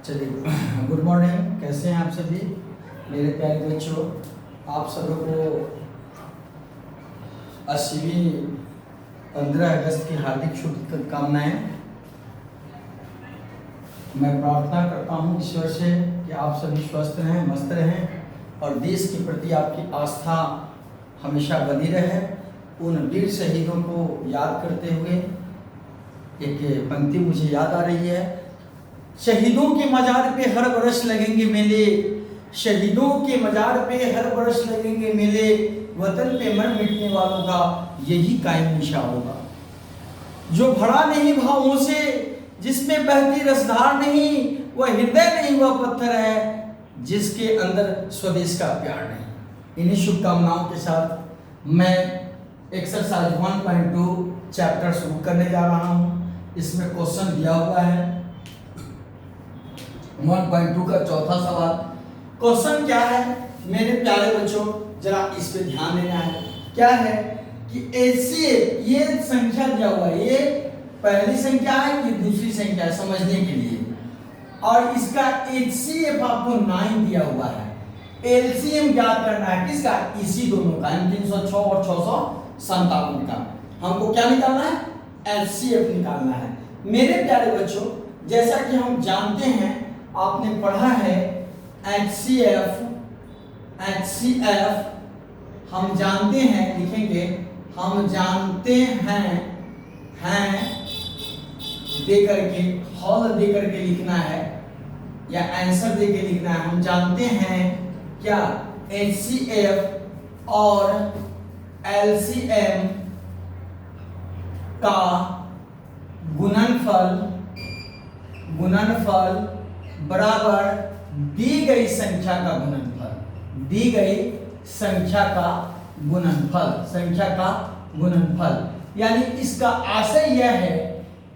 चलिए, good morning. कैसे हैं आप सभी मेरे प्यारे बच्चों? आप सभी को 80वीं 15 अगस्त की हार्दिक शुभकामनाएं। मैं प्रार्थना करता हूं ईश्वर से कि आप सभी स्वस्थ रहें, मस्त रहें और देश के प्रति आपकी आस्था हमेशा बनी रहे। उन वीर शहीदों को याद करते हुए एक पंक्ति मुझे याद आ रही है। शहीदों के मजार पे हर बरस लगेंगे मेले, शहीदों के मजार पे हर बरस लगेंगे मेले, वतन पे मर मिटने वालों का यही कायम निशा होगा। जो भरा नहीं भावों से, जिसमें बहती रसधार नहीं, वह हृदय नहीं, वह पत्थर है जिसके अंदर स्वदेश का प्यार नहीं। इन्हीं शुभकामनाओं के साथ मैं एक्सरसाइज 1.2 चैप्टर शुरू करने जा रहा हूं। इसमें क्वेश्चन दिया हुआ है 1.2 का चौथा सवाल। क्वेश्चन क्या है मेरे प्यारे बच्चों, जरा इस पे ध्यान देना है। क्या है कि HCF ये संख्या दिया हुआ है, ये पहली संख्या है कि दूसरी संख्या है समझने के लिए, और इसका HCF आपको 9 दिया हुआ है। LCM ज्ञात करना है किसका? इसी दोनों का, 306 और 657 का। हमको क्या निकालना है? HCF निकालना है। मेरे प्यारे बच्चों, जैसा कि हम जानते हैं, आपने पढ़ा है HCF हम जानते हैं, लिखेंगे हम जानते हैं दे करके, हॉल दे करके लिखना है या आंसर दे के लिखना है। हम जानते हैं क्या? HCF और LCM का गुणनफल बराबर दी गई संख्या का गुणनफल, दी गई संख्या का गुणनफल। यानी इसका आशय यह है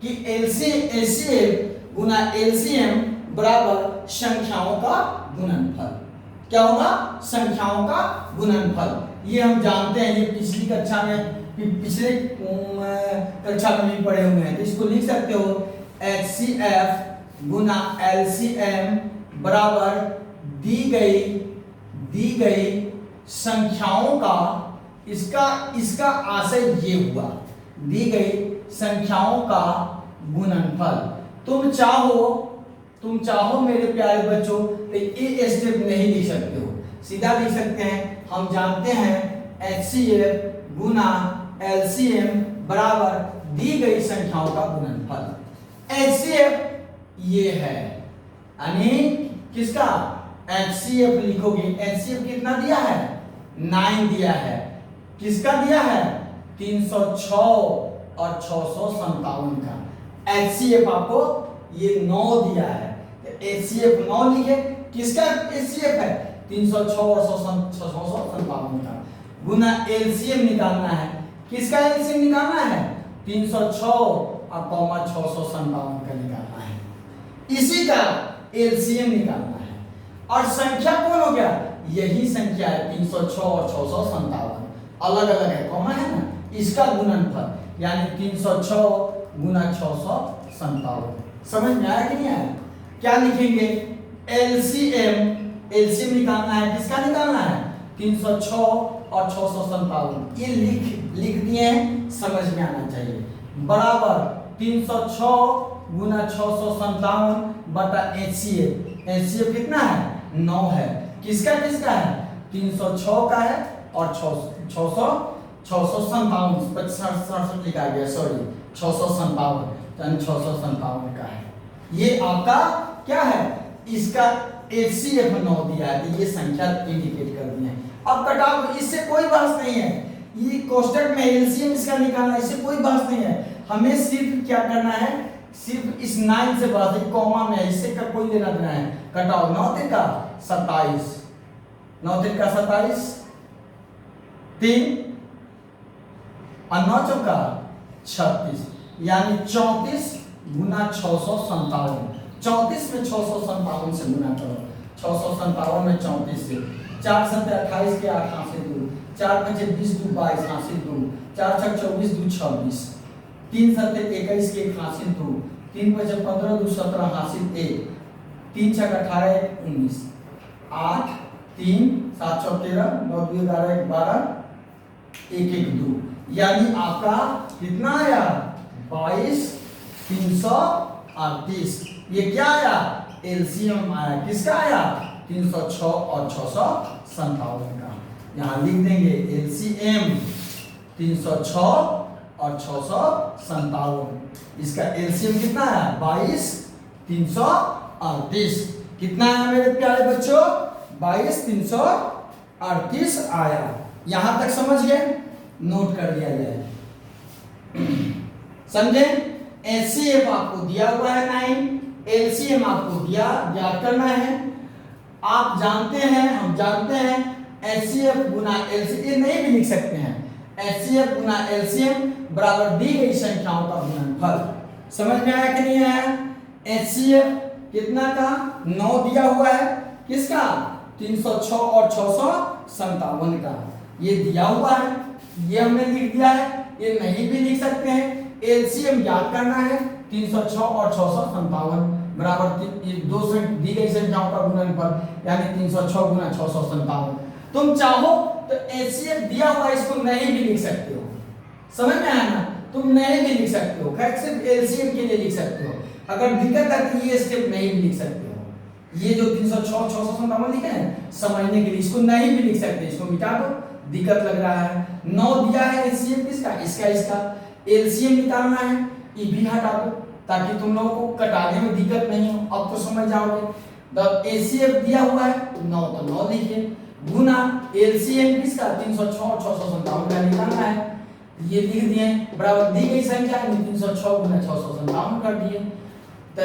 कि HCF गुना LCM बराबर संख्याओं का गुणनफल। क्या होगा? संख्याओं का गुणनफल। ये हम जानते हैं, ये पिछली कक्षा में, पिछले कक्षा में भी पढ़े हुए हैं। तो इसको लिख सकते हो HCF गुना LCM बराबर दी गई संख्याओं का, इसका आशय ये हुआ, दी गई संख्याओं का गुणनफल। तुम चाहो मेरे प्यारे बच्चों तो ये स्टेप नहीं लिख सकते हो, सीधा लिख सकते हैं। हम जानते हैं HCF गुना LCM बराबर दी गई संख्याओं का गुणनफल। HCF ये है, यानी किसका? HCF लिखोगे। HCF कितना दिया है? 9 दिया है। किसका दिया है? 306 और 657 का। HCF आपको ये 9 दिया है, तो HCF 9 लिखे। किसका HCF है? 306 और 657 का। गुना LCM निकालना है। किसका LCM निकालना है? 306 और 657 का निकालना है। इसी का LCM निकालना है। और संख्या कौन हो गया? यही संख्या है 306 और 657, अलग अलग है, कॉमन है ना। इसका गुणनफल यानी 306 गुना 657। समझ में आया कि नहीं आया? क्या लिखेंगे? LCM निकालना है। किसका निकालना है? 306 और 657। ये लिख दिए हैं, समझ में आना चाहिए। बराबर 306 गुना 657 बटा HCF कितना है? 9 है। किसका है? 306 का है और 657 लिखा गया, सॉरी 657, 657 का है। ये आपका क्या है? इसका HCF 9 दिया है, तो ये संख्या इंडिकेट कर दी है। अब कटाव, इससे कोई बहस नहीं है। ये कोष्टक में LCM इसका निकालना, इससे कोई बहस नहीं है। हमें सिर्फ क्या करना है? सिर्फ इस 9 से बात है, कॉमा में है, इससे का कोई लेना देना है। कटाओ 9 3 का 27, 9 3 का 27, 3 और 9 चौका 36, यानी 34 गुना 657। 34 में 657 से गुना करो। 657 में 34 से 4 7 28 के 8 हाथ से 2, 4 5 20 2 22 हाथ से 2, 4 6 24 2 26, 3 7 21 के 1 हाथ से 2, 3 5 15 2 17 हाथ से 1, 3 छक 18 19, 8 3 7 चौक 13 9 2 11 12 1 1 2, यानी आपका कितना आया 22 338। ये क्या आया एलसीएम आया, किसका आया 306 और 657 का। यहां लिख देंगे एलसीएम 306 और 657। इसका एलसीएम कितना है 22 338। कितना है मेरे प्यारे बच्चों 22 338 आया। यहां तक समझ गए, नोट कर लिया जाए। समझे, एचसीएफ आपको दिया हुआ है 9, एलसीएम आपको दिया याद करना है। आप जानते हैं, हम जानते हैं एचसीएफ गुना एलसीएम नहीं भी लिख सकते हैं। एचसीएफ गुना एलसीएम बराबर दी गई संख्याओं का गुणनफल। समझ में आया कि नहीं आया? एचसीएफ कितना का 9 दिया हुआ है, किसका 306 और 657 का ये दिया हुआ है, ये हमने लिख दिया है। ये नहीं भी लिख सकते हैं, एलसीएम याद करना है 306 और 657 बराबर ये दो दी गई संख्याओं का गुणनफल यानी 306 गुना 657। तुम चाहो तो एचसीएफ दिया हुआ इसको नहीं भी लिख सकते हो, समझ में आया ना? तुम नहीं भी लिख सकते हो, खैर सिर्फ एलसीएम के लिए लिख सकते हो। अगर दिक्कत आती है ये स्टेप नहीं भी लिख सकते हो। ये जो 306 657 लिखे हैं समझने के लिए, इसको नहीं भी लिख सकते, इसको मिटा दो, दिक्कत लग रहा है। 9 दिया है एलसीएम किसका, इसका एलसीएम निकालना है, ये भी हटा दो ताकि तुम लोगों को कटाने में दिक्कत नहीं हो। अब तो समझ जाओगे। जब एचसीएफ दिया हुआ है 9 तो 9 लिखिए, गुना एलसीएम किसका 306 और 657 का निकालना है, ये लिख दिए बराबर दी गई संख्या 306 गुना 657 कर दिए। तो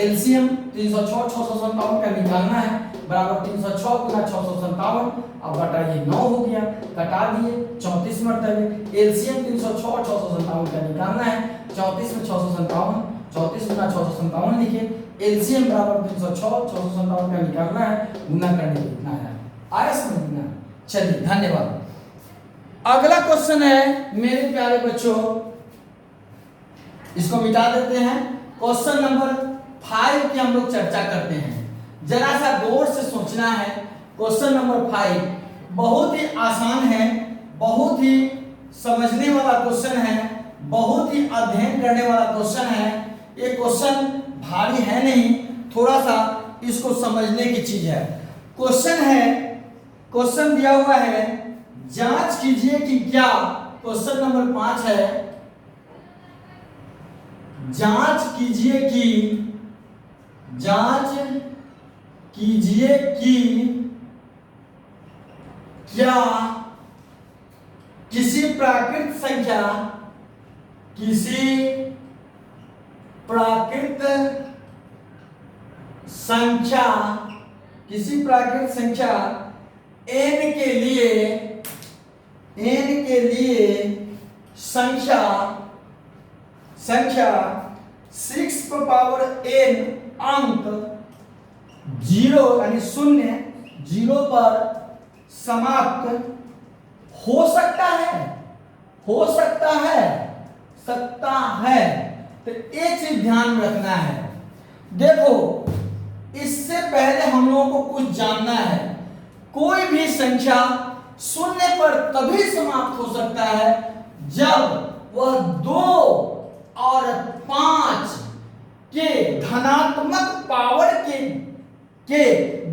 एलसीएम 306 और 657 का निकालना है बराबर 306 गुना 657, अब बटा ये 9 हो गया, कटा दिए 34 मरतबे। एलसीएम 306 और 657 का निकालना है, 34 में 657, 34 गुना 657 लिखिए। एलसीएम बराबर 306 657 का निकालना है, गुना करने के इतना है। आया समझ में? चलिए धन्यवाद। अगला क्वेश्चन है मेरे प्यारे बच्चों, इसको मिटा देते हैं। क्वेश्चन नंबर 5 की हम लोग चर्चा करते हैं। जरा सा गौर से सोचना है। क्वेश्चन नंबर 5 बहुत ही आसान है, बहुत ही समझने वाला क्वेश्चन है, बहुत ही अध्ययन करने वाला क्वेश्चन है। ये क्वेश्चन भारी है नहीं, थोड़ा सा इसको समझने की चीज है। क्वेश्चन है, क्वेश्चन दिया हुआ है जांच कीजिए कि क्या, क्वेश्चन नंबर 5 है जांच कीजिए कि क्या किसी प्राकृत संख्या n के लिए संख्या 6 पर पावर n अंक 0 यानी 0 पर समाप्त हो सकता है। तो एक चीज ध्यान में रखना है। देखो, इससे पहले हम लोगों को कुछ जानना है। कोई भी संख्या 0 पर तभी समाप्त हो सकता है जब वह 2 और 5 के धनात्मक पावर के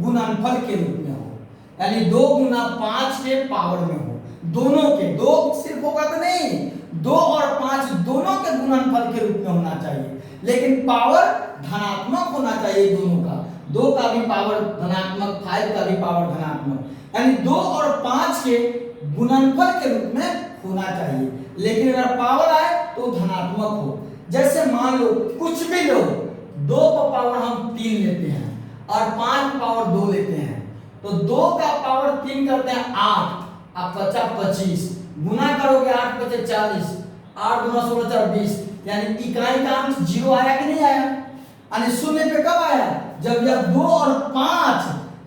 गुणनफल के रूप में हो, यानी 2 गुना 5 के पावर में हो। दोनों के, 2 सिर्फ होगा तो नहीं, 2 और 5 दोनों के गुणनफल के रूप में होना चाहिए, लेकिन पावर धनात्मक होना चाहिए दोनों का। 2 का भी पावर धनात्मक, 5 का भी पावर धनात्मक, यानी 2 और 5 के गुणनफल के रूप में होना चाहिए। लेकिन अगर पावर आए तो धनात्मक हो। जैसे मान लो कुछ भी लो, 2 पर पावर हम 3 लेते हैं और 5 पावर 2 लेते हैं, तो 2 का पावर 3 करते हैं 8, अब 25 गुना करोगे 8 × 40, 8 × 16 = 20, यानी इकाई का अंश 0 आया कि नहीं आया? यानी 0 पे कब आया? जब यह 2 और 5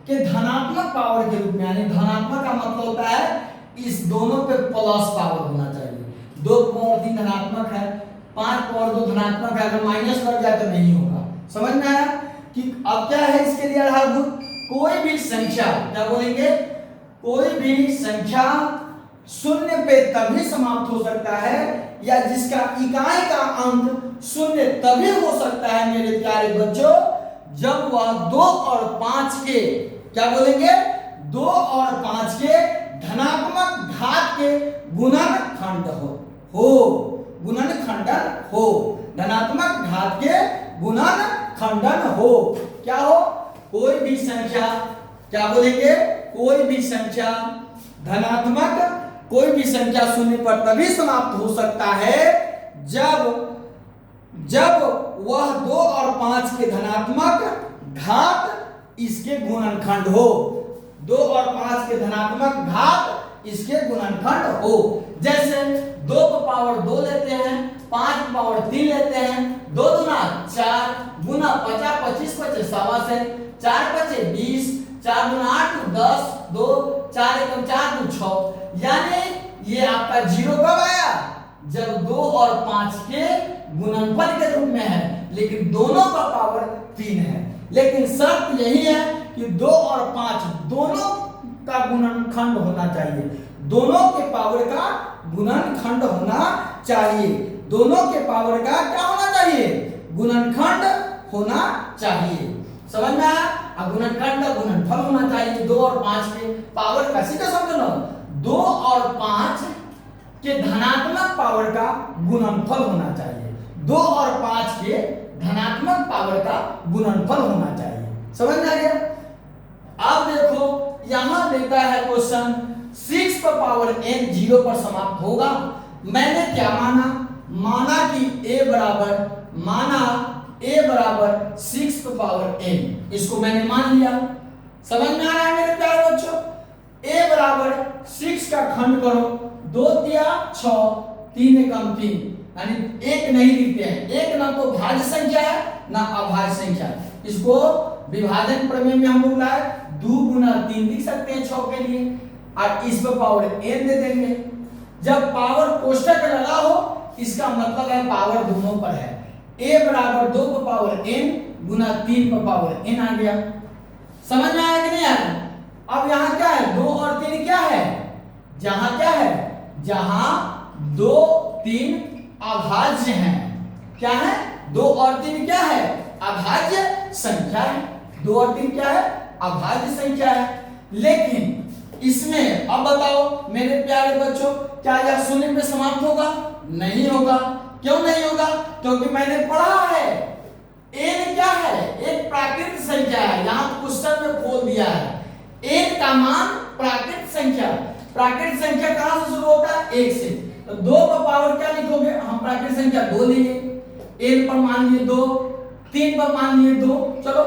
के धनात्मक पावर के रूप में, यानी धनात्मक का मतलब होता है इस दोनों पे प्लस पावर होना चाहिए। 2 पावर 3 धनात्मक है, 5 पावर 2 धनात्मक है, अगर माइनस लग जाए तो नहीं होगा। समझ में आया? कि अब क्या है इसके लिए आधारभूत, कोई भी संख्या, क्या बोलेंगे, कोई भी संख्या शून्य पे तभी समाप्त हो सकता है या जिसका इकाई का अंक शून्य तभी हो सकता है मेरे प्यारे बच्चों, जब वह 2 और 5 के, क्या बोलेंगे, 2 और 5 के धनात्मक घात के गुणनखंड हो गुणनखंडन हो, धनात्मक घात के गुणनखंडन हो। क्या हो, कोई भी संख्या, क्या बोलेंगे, कोई भी संख्या धनात्मक, कोई भी संख्या शून्य पर तभी समाप्त हो सकता है जब वह 2 और 5 के धनात्मक घात इसके गुणनखंड हो, 2 और 5 के धनात्मक घात इसके गुणनखंड हो। जैसे 2 पर पावर 2 लेते हैं, 5 पर पावर 3 लेते हैं, 2 दूना 4 गुना 50 25 25 सवा से 4 बचे 20, 4 दूना 8 10 2 4 एकम 4 2 6, यानी ये आपका जीरो कब आया, जब 2 और 5 के गुणनफल के रूप में है, लेकिन दोनों का पावर 3 है। लेकिन शर्त यही है कि 2 और 5 दोनों का गुणनखंड होना चाहिए, दोनों के पावर का गुणनखंड होना चाहिए, दोनों के पावर का क्या होना चाहिए, गुणनखंड होना चाहिए। समझ में आया? अब गुणनखंड का गुणनफल होना चाहिए 2 और 5 के पावर का, सीधा समझ लो, 2 और 5 के धनात्मक पावर का गुणनफल होना चाहिए, 2 और 5 के धनात्मक पावर का गुणनफल होना चाहिए। समझ में आ गया? अब देखो यहां देता है क्वेश्चन 6 पर पावर n 0 पर समाप्त होगा। मैंने क्या माना कि a बराबर 6 पर पावर n, इसको मैंने मान लिया। समझ में आ रहा है मेरे प्यारे बच्चों? a बराबर 6 का खंड करो, 2 तिया 6 3 एकम 3, यानी 1 नहीं लिखते हैं, 1 ना तो भाज्य संख्या है ना अभाज्य संख्या है। इसको विभाजन प्रमेय में हम लोग लाए 2 गुना 3 लिख सकते हैं 6 के लिए, और इस पर पावर n दे देंगे। जब पावर कोष्टक लगा हो इसका मतलब है पावर दोनों पर है, a बराबर 2 पर पावर n गुना 3 पर पावर n आ गया। समझ में आया कि नहीं आया? अब यहाँ क्या है, 2 और 3 क्या है, जहां क्या है, जहां 2 3 अभाज्य हैं। क्या है, 2 और 3 क्या है, अभाज्य संख्या है, 2 और 3 क्या है, अभाज्य संख्या है। लेकिन इसमें अब बताओ मेरे प्यारे बच्चों, क्या यह शून्य पे समाप्त होगा? नहीं होगा। क्यों नहीं होगा? क्योंकि मैंने पढ़ा है n क्या है, एक प्राकृत संख्या है, यहां क्वेश्चन में खोल दिया है n का मान प्राकृत संख्या। प्राकृत संख्या कहां से शुरू होता है, 1 से। तो 2 पर पावर क्या लिखोगे, हम प्राकृत संख्या 2 लेंगे, n पर मान लिए 2, 3 पर मान लिए 2, चलो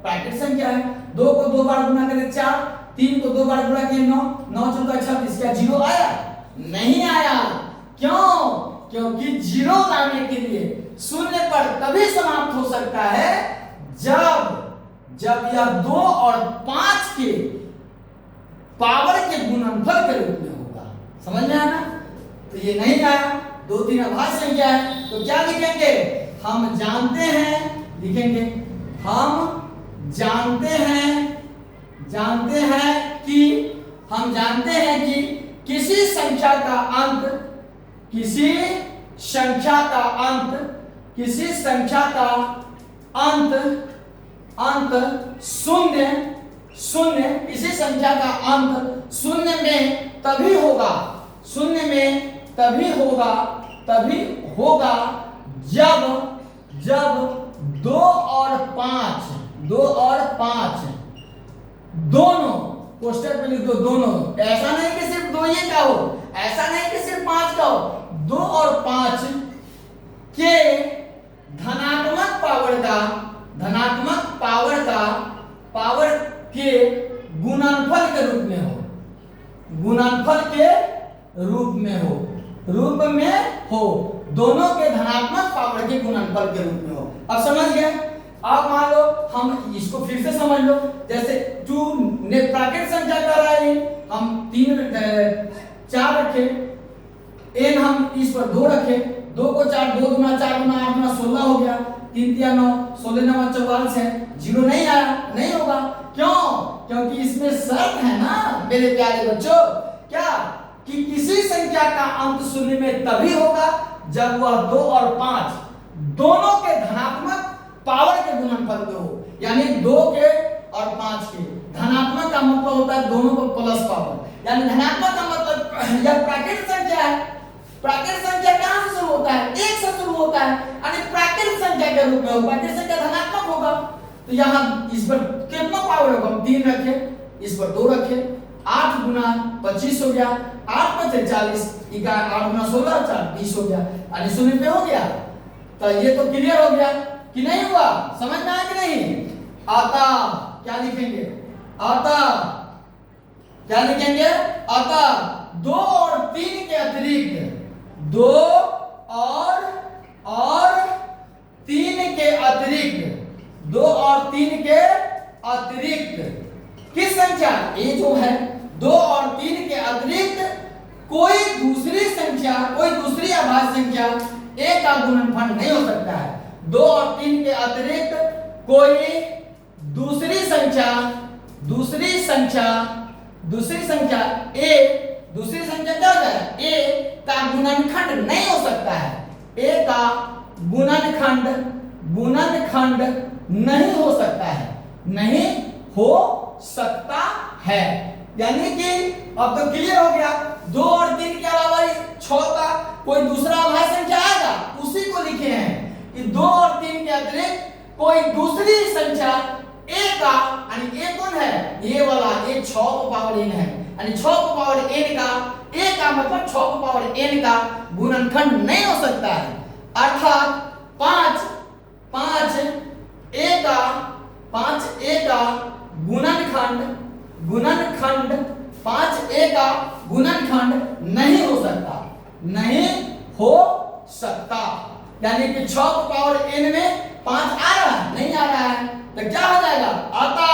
प्राकृत संख्या है। 2 को 2 बार गुना करें 4, 3 को 2 बार गुना किए 9, 9 चौका 26, क्या 0 आया? नहीं आया। क्यों? क्योंकि 0 लाने के लिए शून्य पर तभी समाप्त हो सकता है जब यह 2 और 5 के पावर के गुणनफल के रूप में होगा। समझ में आया ना? तो ये नहीं आया, 2 3 अभाज्य संख्या है, तो क्या लिखेंगे, हम जानते हैं, लिखेंगे हम जानते हैं कि किसी संख्या का अंत शून्य में तभी होगा जब 2 और 5 दोनों, कोष्टक में लिख दो दोनों, ऐसा नहीं कि सिर्फ 2 ही का हो, ऐसा नहीं कि सिर्फ 5 का हो, 2 और 5 के धनात्मक पावर के गुणनफल के रूप में हो, दोनों के धनात्मक पावर के गुणनफल के रूप में हो। अब समझ गए? अब मान लो हम इसको फिर से समझ लो, जैसे 2 प्राकृत संख्या का रहा है, हम 4 रखे, n हम इस पर 2 रखे, 2 को 4 2 गुना 4 गुना 8 गुना 16 हो गया, 3 3 9 16 9 44 है, जीरो नहीं आया, नहीं होगा। क्यों? क्योंकि इसमें शर्त है ना मेरे प्यारे बच्चों, क्या कि किसी संख्या का अंत शून्य में तभी होगा जब वह 2 और 5 दोनों के धनात्मक पावर के गुणनफल में हो। यानी 2 के और 5 के धनात्मक का मतलब होता है दोनों को प्लस पावर, यानी धनात्मक का मतलब यह प्राकृतिक संख्या है। प्राकृतिक संख्या कहां से शुरू होता है? 1 से शुरू होता है, यानी प्राकृतिक संख्या के रूप में होगा, प्राकृतिक संख्या धनात्मक होगा। तो यहाँ इस पर कितना पावर होगा? 3 रखे, इस पर 2 रखे, 8 गुना 25 हो गया, 8 5 40, 8 गुना 16 4 20 हो गया, यानी शून्य पे हो गया। तो ये तो क्लियर हो गया कि नहीं हुआ? समझ में आया कि नहीं? अतः क्या लिखेंगे? अतः क्या लिखेंगे? अतः 2 और 3 के अतिरिक्त 2 और 3 के अतिरिक्त 2 और 3 के अतिरिक्त किस संख्या? ये जो है 2 और 3 के अतिरिक्त कोई दूसरी संख्या, कोई दूसरी अभाज्य संख्या a का गुणनफल नहीं हो सकता है। 2 और 3 के अतिरिक्त कोई दूसरी संख्या a, दूसरी संख्या क्या होता है? a का गुणनखंड नहीं हो सकता है। a का गुणनखंड नहीं हो सकता है, नहीं हो सकता है। यानी कि अब तो क्लियर हो गया, 2 और 3 के अलावा 6 का कोई दूसरा अभाज्य संख्या आएगा, उसी को लिखे हैं कि 2 और 3 के अतिरिक्त कोई दूसरी संख्या a का, यानी a कौन है? ये वाला a 6 को पावर n है, यानी 6 को पावर n का a का मतलब 6 को पावर n का गुणनखंड नहीं हो सकता है। अर्थात 5a का गुणनखंड 5a का गुणनखंड नहीं हो सकता, यानी कि 6 को पावर n में 5 आ रहा है, नहीं आ रहा है, तो क्या हो जाएगा? अतः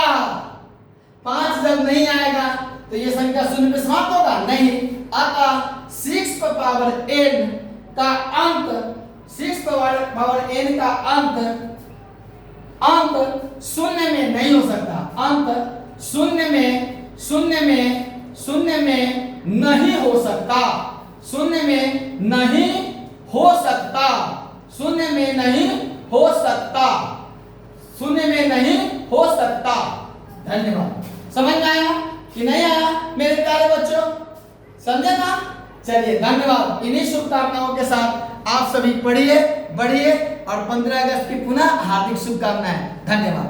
5 जब नहीं आएगा तो ये संख्या शून्य पे समाप्त होगा? नहीं। अतः 6 पर पावर n का अंत, 6 पावर n का अंत शून्य में नहीं हो सकता। अंत शून्य में नहीं हो सकता, शून्य में नहीं हो सकता, शून्य में नहीं हो सकता, शून्य में नहीं हो सकता। धन्यवाद। समझ में आया कि नहीं आया मेरे प्यारे बच्चों? समझे ना? चलिए धन्यवाद। इन्हीं शुभकामनाओं के साथ आप सभी पढ़िए, बढ़िए और 15 अगस्त की पुनः हार्दिक शुभकामनाएं। धन्यवाद।